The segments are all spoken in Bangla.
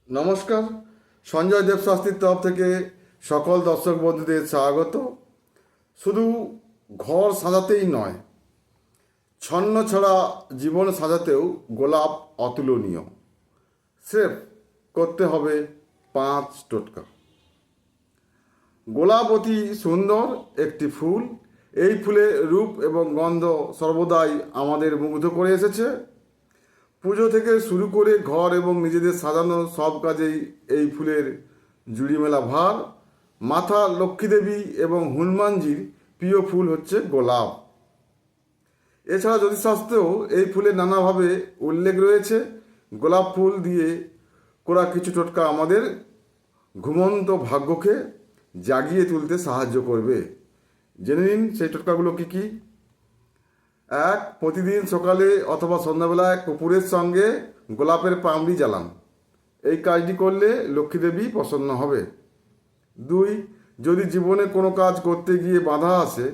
নমস্কার। সঞ্জয় দেব শাস্ত্রীর তরফ থেকে সকল দর্শক বন্ধুদের স্বাগত। শুধু ঘর সাজাতেই নয়, ছন্ন ছড়া জীবন সাজাতেও গোলাপ অতুলনীয়। স্রেফ করতে হবে 5 টোটকা। গোলাপ অতি সুন্দর একটি ফুল। এই ফুলের রূপ এবং গন্ধ সর্বদাই আমাদের মুগ্ধ করে এসেছে। পুজো থেকে শুরু করে ঘর এবং নিজেদের সাজানো সব কাজেই এই ফুলের জুড়ি মেলা ভার। মাতা লক্ষ্মীদেবী এবং হনুমানজির প্রিয় ফুল হচ্ছে গোলাপ। এছাড়া জ্যোতিষশাস্ত্রেও এই ফুলের নানাভাবে উল্লেখ রয়েছে। গোলাপ ফুল দিয়ে করা কিছু টোটকা আমাদের ঘুমন্ত ভাগ্যকে জাগিয়ে তুলতে সাহায্য করবে। জেনে নিন সেই টোটকাগুলো কী কী। 1. প্রতিদিন সকালে অথবা সন্ধ্যাবেলায় কর্পূরের সঙ্গে গোলাপের পাপড়ি জ্বালান। এই কাজটি করলে লক্ষ্মীদেবী প্রসন্ন হবে। 2. যদি জীবনে কোনো কাজ করতে গিয়ে বাধা আসে,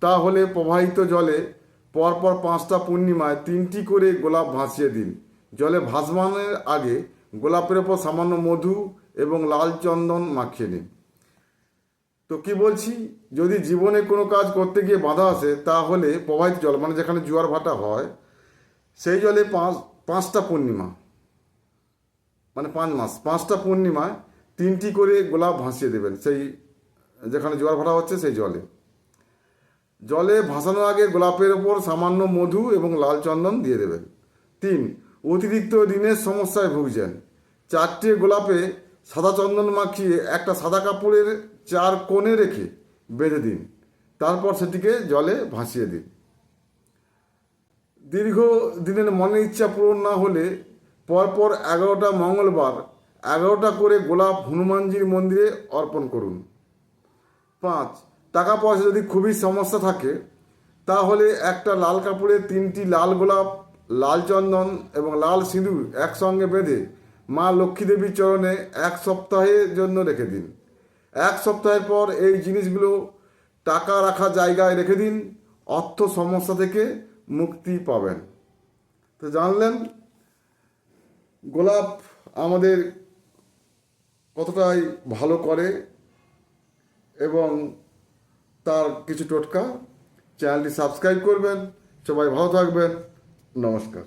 তাহলে প্রবাহিত জলে পরপর 5টা পূর্ণিমায় 3টি করে গোলাপ ভাসিয়ে দিন। জলে ভাসমানের আগে গোলাপের ওপর সামান্য মধু এবং লাল চন্দন মাখিয়ে নিন। তো কি বলছি, যদি জীবনে কোনো কাজ করতে গিয়ে বাধা আসে, তাহলে প্রবাহিত জল মানে যেখানে জোয়ার ভাটা হয়, সেই জলে 5টা পূর্ণিমা মানে 5 মাস 5টা পূর্ণিমায় 3টি করে গোলাপ ভাসিয়ে দেবেন সেই যেখানে জোয়ার ভাটা হচ্ছে সেই জলে ভাসানোর আগে গোলাপের ওপর সামান্য মধু এবং লাল চন্দন দিয়ে দেবেন। 3. অতিরিক্ত ঋণের সমস্যায় ভুগছেন, 4টে গোলাপে সাদা চন্দন মাখিয়ে একটা সাদা কাপড়ের 4 কোণে রেখে বেঁধে দিন। তারপর সেটিকে জলে ভাসিয়ে দিন। দীর্ঘ দিনের মনের ইচ্ছা পূরণ না হলে পরপর 11টা মঙ্গলবার 11টা করে গোলাপ হনুমানজির মন্দিরে অর্পণ করুন। 5. টাকা পয়সা যদি খুবই সমস্যা থাকে, তাহলে একটা লাল কাপড়ে 3টি লাল গোলাপ, লাল চন্দন এবং লাল সিঁদুর একসঙ্গে বেঁধে মা লক্ষ্মীদেবীর চরণে 1 সপ্তাহের জন্য রেখে দিন। 1 সপ্তাহের পর এই জিনিসগুলো টাকা রাখা জায়গায় রেখে দিন। অর্থ সমস্যা থেকে মুক্তি পাবেন। তো জানলেন গোলাপ আমাদের কতটাই ভালো করে এবং তার কিছু টোটকা। চ্যানেলটি সাবস্ক্রাইব করবেন। সবাই ভালো থাকবেন। নমস্কার।